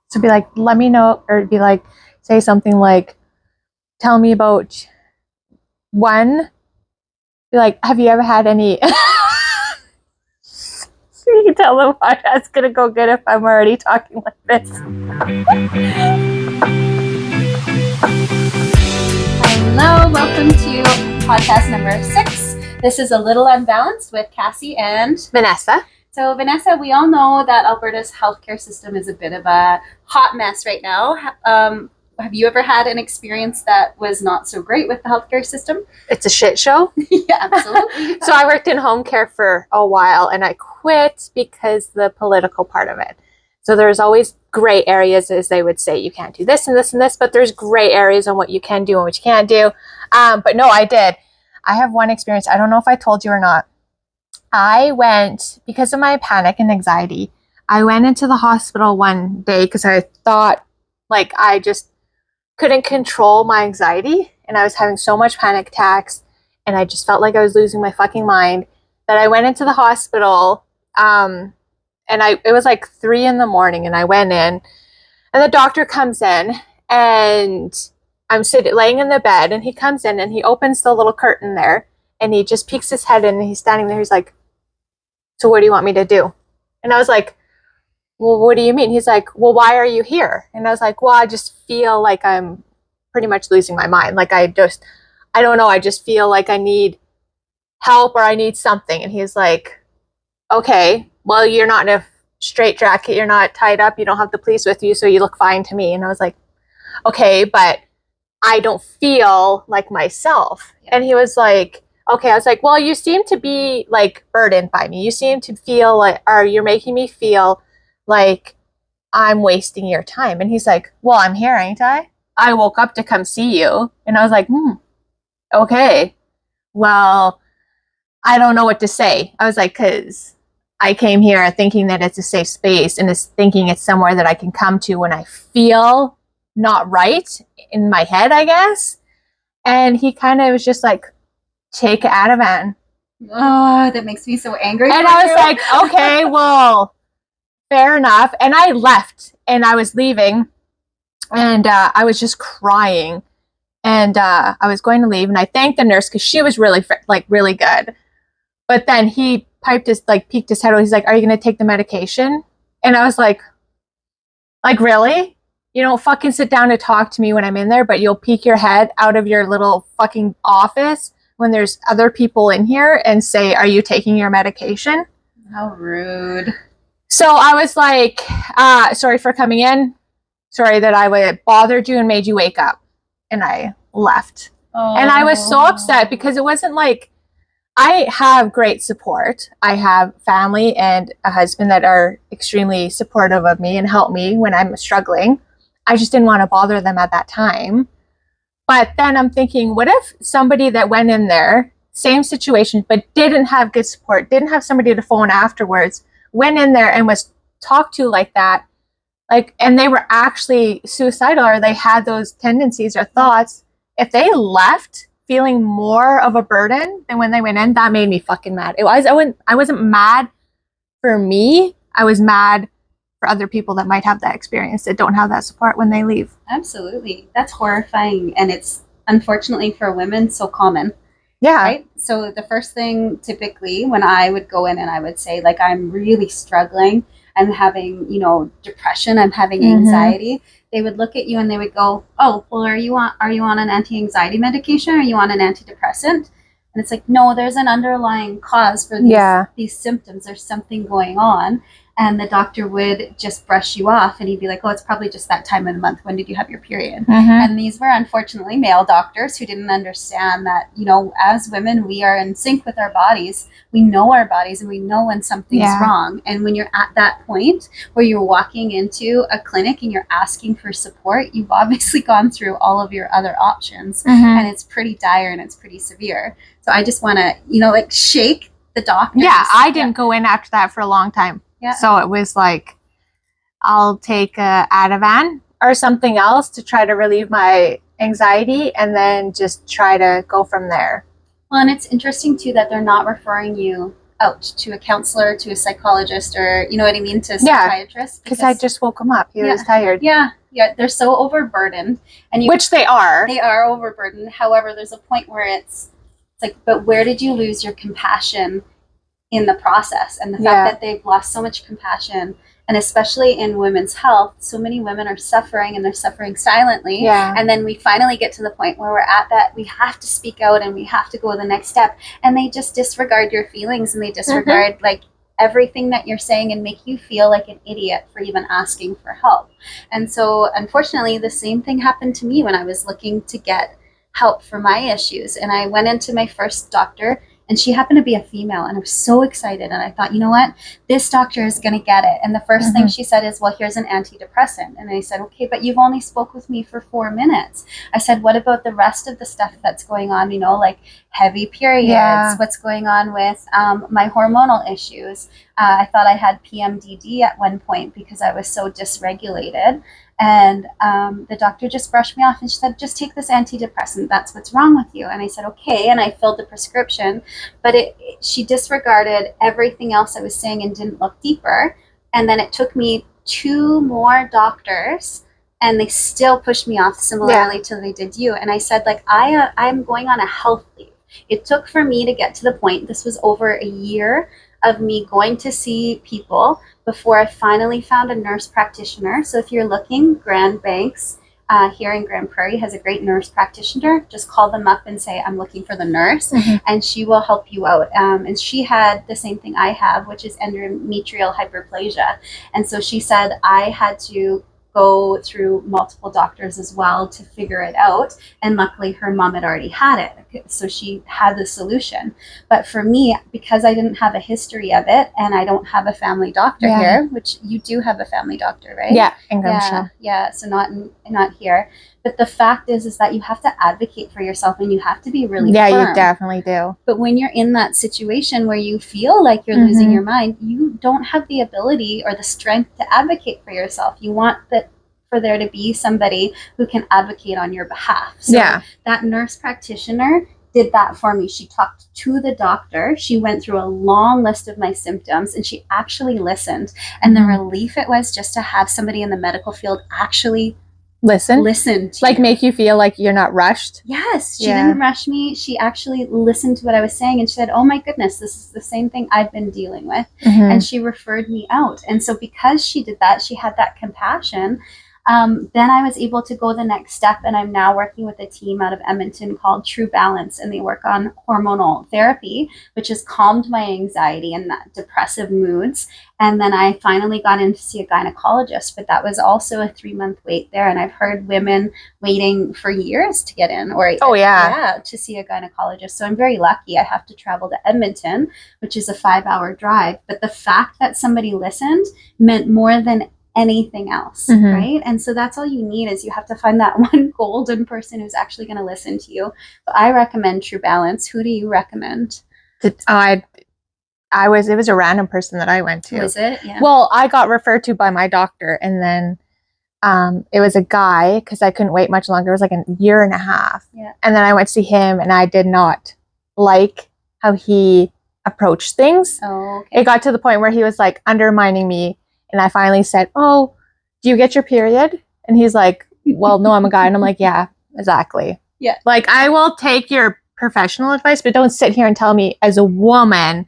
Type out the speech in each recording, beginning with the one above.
So be like, let me know, or be like, say something like, tell me about one. Be like, have you ever had any? You can tell the podcast's gonna go good if I'm already talking like this. Hello, welcome to podcast number 6. This is A Little Unbalanced with Cassie and Vanessa. So Vanessa, we all know that Alberta's healthcare system is a bit of a hot mess right now. Have you ever had an experience that was not so great with the healthcare system? It's a shit show. Yeah, absolutely. So I worked in home care for a while and I quit because the political part of it. So there's always gray areas, as they would say. You can't do this and this and this, but there's gray areas on what you can do and what you can't do. But no, I did. I have one experience. I don't know if I told you or not. I went, because of my panic and anxiety, I went into the hospital one day because I thought like I just couldn't control my anxiety and I was having so much panic attacks and I just felt like I was losing my fucking mind that I went into the hospital. And it was like 3 a.m. and I went in and the doctor comes in and I'm laying in the bed and he comes in and he opens the little curtain there and he just peeks his head in and he's standing there. He's like, so what do you want me to do? And I was like, well, what do you mean? He's like, well, why are you here? And I was like, well, I just feel like I'm pretty much losing my mind. Like I don't know. I just feel like I need help or I need something. And he's like, okay, well, you're not in a straight jacket. You're not tied up. You don't have the police with you. So you look fine to me. And I was like, okay, but I don't feel like myself. And he was like, okay. I was like, well, you seem to be like burdened by me. You seem to feel like, or you're making me feel like I'm wasting your time. And he's like, well, I'm here, ain't I? I woke up to come see you. And I was like, okay, well, I don't know what to say. I was like, because I came here thinking that it's a safe space and thinking it's somewhere that I can come to when I feel not right in my head, I guess. And he kind of was just like, take Ativan. Oh, that makes me so angry. And I was like, okay, well, fair enough. And I left and I was leaving and I was just crying and I was going to leave and I thanked the nurse because she was really really good. But then he peeked his head out. He's like, are you going to take the medication? And I was like, really? You don't fucking sit down to talk to me when I'm in there, but you'll peek your head out of your little fucking office when there's other people in here and say, are you taking your medication? How rude. So I was like, sorry for coming in. Sorry that I bothered you and made you wake up. And I left. Oh. And I was so upset because it wasn't like, I have great support. I have family and a husband that are extremely supportive of me and help me when I'm struggling. I just didn't want to bother them at that time. But then I'm thinking, what if somebody that went in there, same situation, but didn't have good support, didn't have somebody to phone afterwards, went in there and was talked to like that, and they were actually suicidal or they had those tendencies or thoughts, if they left feeling more of a burden than when they went in, that made me fucking mad. I wasn't mad for me. I was mad for other people that might have that experience that don't have that support when they leave. Absolutely. That's horrifying. And it's unfortunately for women so common. Yeah. Right? So the first thing typically when I would go in and I would say, like, I'm really struggling, I'm having, depression, I'm having anxiety, they would look at you and they would go, oh, well, are you on an anti-anxiety medication? Or are you on an antidepressant? And it's like, no, there's an underlying cause for these symptoms. There's something going on. And the doctor would just brush you off and he'd be like, oh, it's probably just that time of the month. When did you have your period? And these were unfortunately male doctors who didn't understand that, as women, we are in sync with our bodies. We know our bodies and we know when something's wrong. And when you're at that point where you're walking into a clinic and you're asking for support, you've obviously gone through all of your other options and it's pretty dire and it's pretty severe. So I just want to, shake the doctors. Yeah, I didn't go in after that for a long time. Yeah. So it was like, I'll take a Ativan or something else to try to relieve my anxiety and then just try to go from there. Well, and it's interesting too that they're not referring you out to a counselor, to a psychologist, or you know what I mean, to a Yeah, psychiatrist. because I just woke him up. He was tired. Yeah, they're so overburdened, and Which they are. They are overburdened. However, there's a point where it's like, but where did you lose your compassion in the process? And the fact that they've lost so much compassion, and especially in women's health, so many women are suffering, and they're suffering silently. Yeah. And then we finally get to the point where we're at that we have to speak out and we have to go the next step, and they just disregard your feelings, and they disregard like everything that you're saying, and make you feel like an idiot for even asking for help. And so unfortunately, the same thing happened to me when I was looking to get help for my issues. And I went into my first doctor, and she happened to be a female, and I was so excited. And I thought, you know what, this doctor is going to get it. And the first thing she said is, well, here's an antidepressant. And I said, okay, but you've only spoke with me for 4 minutes. I said, what about the rest of the stuff that's going on, you know, like heavy periods, what's going on with my hormonal issues. I thought I had PMDD at one point because I was so dysregulated. And the doctor just brushed me off, and she said, just take this antidepressant. That's what's wrong with you. And I said, okay. And I filled the prescription, but she disregarded everything else I was saying and didn't look deeper. And then it took me 2 more doctors, and they still pushed me off similarly to they did you. And I said, like, I'm going on a health leave. It took for me to get to the point, this was over a year of me going to see people before I finally found a nurse practitioner. So if you're looking, Grand Banks here in Grand Prairie has a great nurse practitioner. Just call them up and say, I'm looking for the nurse, and she will help you out. And she had the same thing I have, which is endometrial hyperplasia. And so she said I had to go through multiple doctors as well to figure it out. And luckily her mom had already had it, so she had the solution. But for me, because I didn't have a history of it, and I don't have a family doctor here, which you do have a family doctor, right? Yeah, in Grimshaw. Yeah, so not here. But the fact is that you have to advocate for yourself, and you have to be really firm. You definitely do. But when you're in that situation where you feel like you're losing your mind, you don't have the ability or the strength to advocate for yourself. You want that for there to be somebody who can advocate on your behalf. So that nurse practitioner did that for me. She talked to the doctor. She went through a long list of my symptoms, and she actually listened. And the relief it was just to have somebody in the medical field actually listen to like you. Make you feel like you're not rushed. Yes, she didn't rush me. She actually listened to what I was saying, and she said, oh my goodness, this is the same thing I've been dealing with. And she referred me out. And so because she did that, she had that compassion. Then I was able to go the next step, and I'm now working with a team out of Edmonton called True Balance, and they work on hormonal therapy, which has calmed my anxiety and that depressive moods. And then I finally got in to see a gynecologist, but that was also a 3-month wait there. And I've heard women waiting for years to get in, or to see a gynecologist. So I'm very lucky. I have to travel to Edmonton, which is a 5-hour drive. But the fact that somebody listened meant more than anything else, right? And so that's all you need, is you have to find that one golden person who's actually going to listen to you. But I recommend True Balance. Who do you recommend? It was a random person that I went to. Was it? Yeah. Well, I got referred to by my doctor, and then it was a guy, because I couldn't wait much longer. It was like a year and a half. Yeah. And then I went to see him, and I did not like how he approached things. Oh, okay. It got to the point where he was like undermining me. And I finally said, oh, do you get your period? And he's like, well, no, I'm a guy. And I'm like, yeah, exactly. Yeah. Like, I will take your professional advice, but don't sit here and tell me as a woman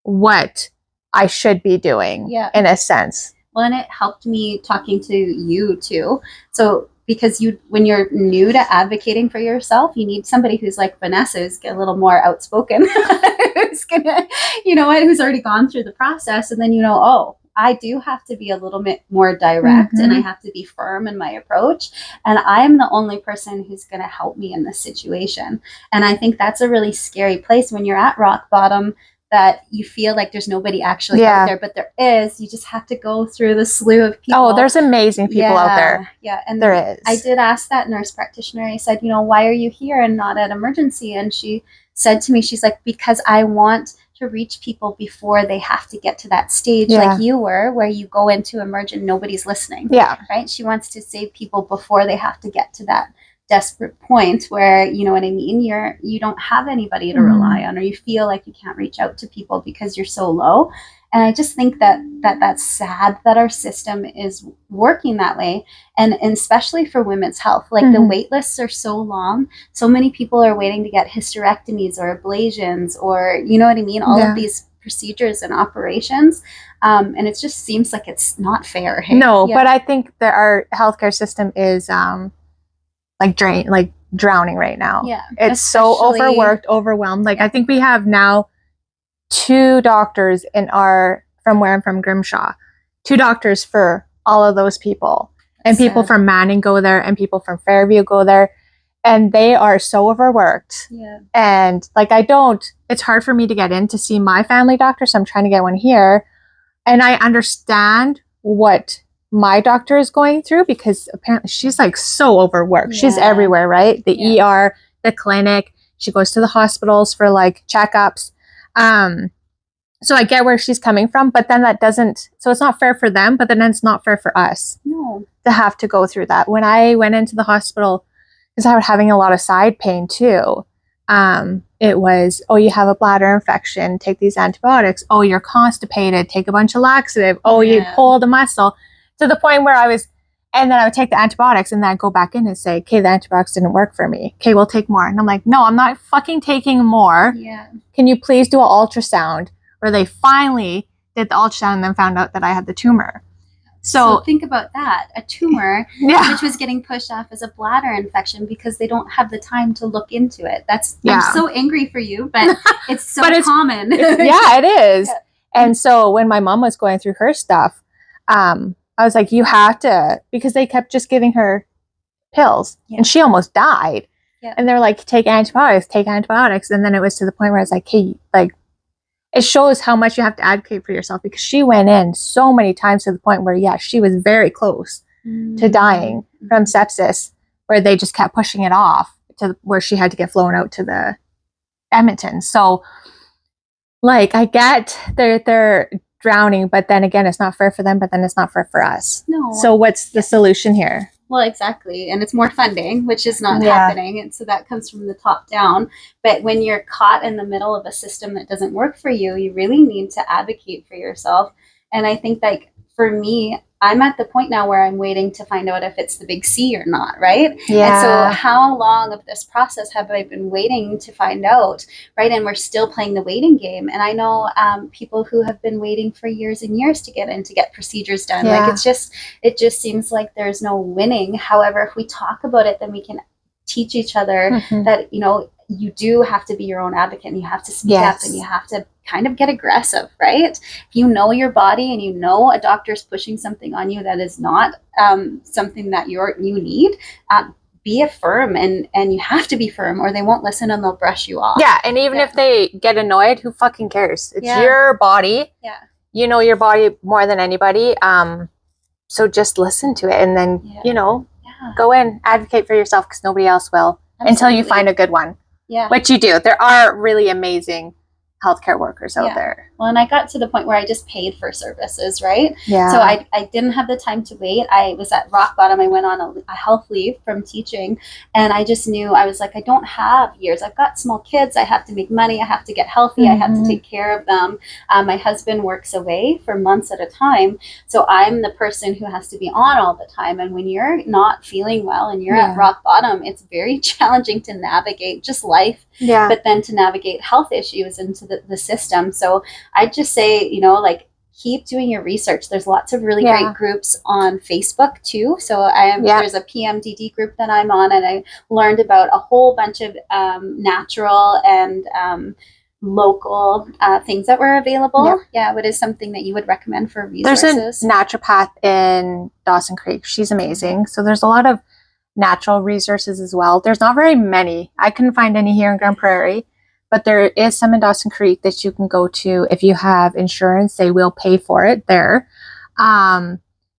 what I should be doing, in a sense. Well, and it helped me talking to you too. So because when you're new to advocating for yourself, you need somebody who's like Vanessa, who's a little more outspoken, who's gonna, who's already gone through the process. And then, oh, I do have to be a little bit more direct, and I have to be firm in my approach. And I'm the only person who's going to help me in this situation. And I think that's a really scary place when you're at rock bottom, that you feel like there's nobody actually out there, but there is. You just have to go through the slew of people. Oh, there's amazing people out there. Yeah, and there is. I did ask that nurse practitioner. I said, why are you here and not at emergency? And she said to me, she's like, because I want to reach people before they have to get to that stage, like you were, where you go into emerge and nobody's listening. Yeah. Right? She wants to save people before they have to get to that desperate point where, you know what I mean, you don't have anybody to Mhm. rely on, or you feel like you can't reach out to people because you're so low. And I just think that's sad that our system is working that way, and especially for women's health. Like the Mhm. wait lists are so long. So many people are waiting to get hysterectomies or ablations, or you know what I mean, all Yeah. of these procedures and operations. And it just seems like it's not fair. Hey? No, Yeah. but I think that our healthcare system is like drowning right now. Yeah, It's so especially- overworked, overwhelmed. Like I think we have now 2 doctors from where I'm from, Grimshaw, 2 doctors for all of those people. And people Sad. from Manning go there, and people from Fairview go there, and they are so overworked. Yeah. And like it's hard for me to get in to see my family doctor, so I'm trying to get one here. And I understand what my doctor is going through, because apparently she's like so overworked. She's Yeah. everywhere, right? The Yeah. ER, the clinic, she goes to the hospitals for like checkups. So I get where she's coming from, but then so it's not fair for them, but then it's not fair for us No. to have to go through that. When I went into the hospital, because I was having a lot of side pain too, it was, oh, you have a bladder infection, take these antibiotics. Oh, you're constipated, take a bunch of laxative. Oh, you Yeah. pulled a muscle, to the point where and then I would take the antibiotics and then I'd go back in and say, okay, the antibiotics didn't work for me. Okay, we'll take more. And I'm like, no, I'm not fucking taking more. Yeah. Can you please do an ultrasound? Where they finally did the ultrasound and then found out that I had the tumor. So think about that. A tumor, yeah, which was getting pushed off as a bladder infection because they don't have the time to look into it. Yeah. I'm so angry for you, but it's so But it's- common. yeah, it is. Yeah. And so when my mom was going through her stuff, I was like, you have to, because they kept just giving her pills, Yeah. and she almost died. Yeah. And they were like, take antibiotics. And then it was to the point where I was like, hey, like, it shows how much you have to advocate for yourself, because she went in so many times to the point where, yeah, she was very close to dying from sepsis, where they just kept pushing it off to where she had to get flown out to the Edmonton. So like, I get they're drowning, but then again, it's not fair for them, but then it's not fair for us. No. So what's the solution here? Well, exactly. And it's more funding, which is not Yeah. happening. And so that comes from the top down. But when you're caught in the middle of a system that doesn't work for you, you really need to advocate for yourself. And I think, like, for me, I'm at the point now where I'm waiting to find out if it's the big C or not, right? And so how long of this process have I been waiting to find out, right? And we're still playing the waiting game. And I know people who have been waiting for years and years to get in to get procedures done. Yeah. Like, it just seems like there's no winning. However, if we talk about it, then we can teach each other Mhm. that, you know, you do have to be your own advocate, and you have to speak up, Yes. and you have to kind of get aggressive, right? If you know your body and you know a doctor's pushing something on you that is not something that you need, be firm, and you have to be firm, or they won't listen and they'll brush you off. Yeah, and even Yeah. if they get annoyed, who fucking cares? It's Yeah. your body. Yeah. You know your body more than anybody. So just listen to it, and then, Yeah. you know, Yeah. go in, advocate for yourself, because nobody else will. Until you Absolutely. find a good one, Yeah. which you do. There are really amazing healthcare workers out Yeah. there. Well, and I got to the point where I just paid for services, right? Yeah. So I didn't have the time to wait. I was at rock bottom. I went on a health leave from teaching, and I just knew, I was like, I don't have years. I've got small kids. I have to make money. I have to get healthy. I have to Mhm. take care of them. My husband works away for months at a time. So I'm the person who has to be on all the time. And when you're not feeling well and you're Yeah. at rock bottom, it's very challenging to navigate just life, Yeah. but then to navigate health issues into the system. So I just say, you know, like, keep doing your research. There's lots of really Yeah. great groups on Facebook too. So Yeah. there's a PMDD group that I'm on, and I learned about a whole bunch of natural and local things that were available. Yeah, what is something that you would recommend for There's resources? a naturopath in Dawson Creek. She's amazing. So there's a lot of natural resources as well. There's not very many. I couldn't find any here in Grand Prairie, but there is some in Dawson Creek that you can go to. If you have insurance, they will pay for it there.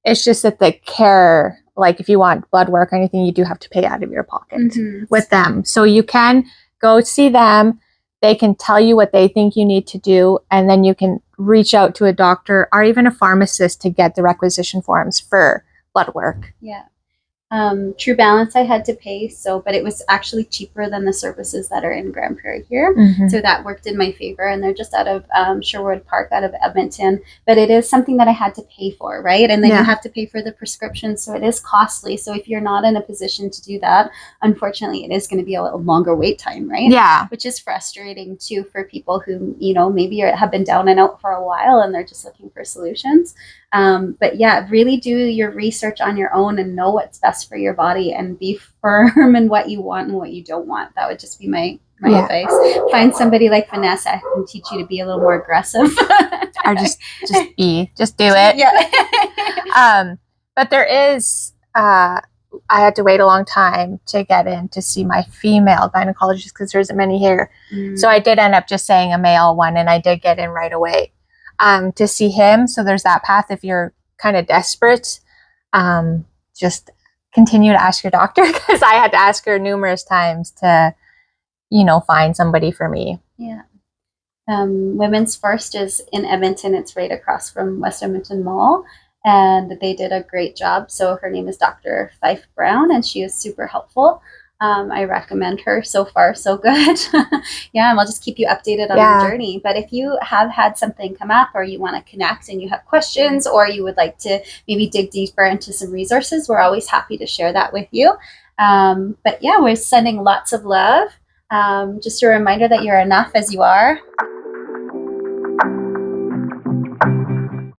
It's just that the care, like if you want blood work or anything, you do have to pay out of your pocket Mhm. with them. So you can go see them. They can tell you what they think you need to do, and then you can reach out to a doctor or even a pharmacist to get the requisition forms for blood work. Yeah. True Balance I had to pay, but it was actually cheaper than the services that are in Grand Prairie here. Mhm. So that worked in my favor. And they're just out of Sherwood Park, out of Edmonton. But it is something that I had to pay for, right? And then Yeah. you have to pay for the prescription. So it is costly. So if you're not in a position to do that, unfortunately, it is going to be a longer wait time, right? Yeah. Which is frustrating too for people who, maybe have been down and out for a while and they're just looking for solutions. But yeah, really do your research on your own and know what's best for your body and be firm in what you want and what you don't want. That would just be my Yeah. advice. Find somebody like Vanessa who can teach you to be a little more aggressive. Or just do it. Yeah. But there is, I had to wait a long time to get in to see my female gynecologist because there isn't many here. So I did end up just saying a male one, and I did get in right away to see him. So there's that path if you're kind of desperate. Just continue to ask your doctor, because I had to ask her numerous times to, find somebody for me. Yeah. Women's First is in Edmonton. It's right across from West Edmonton Mall. And they did a great job. So her name is Dr. Fife Brown, and she is super helpful. I recommend her. So far, so good. Yeah, and we'll just keep you updated on the journey. But if you have had something come up, or you want to connect and you have questions, or you would like to maybe dig deeper into some resources, we're always happy to share that with you. But yeah, we're sending lots of love. Just a reminder that you're enough as you are.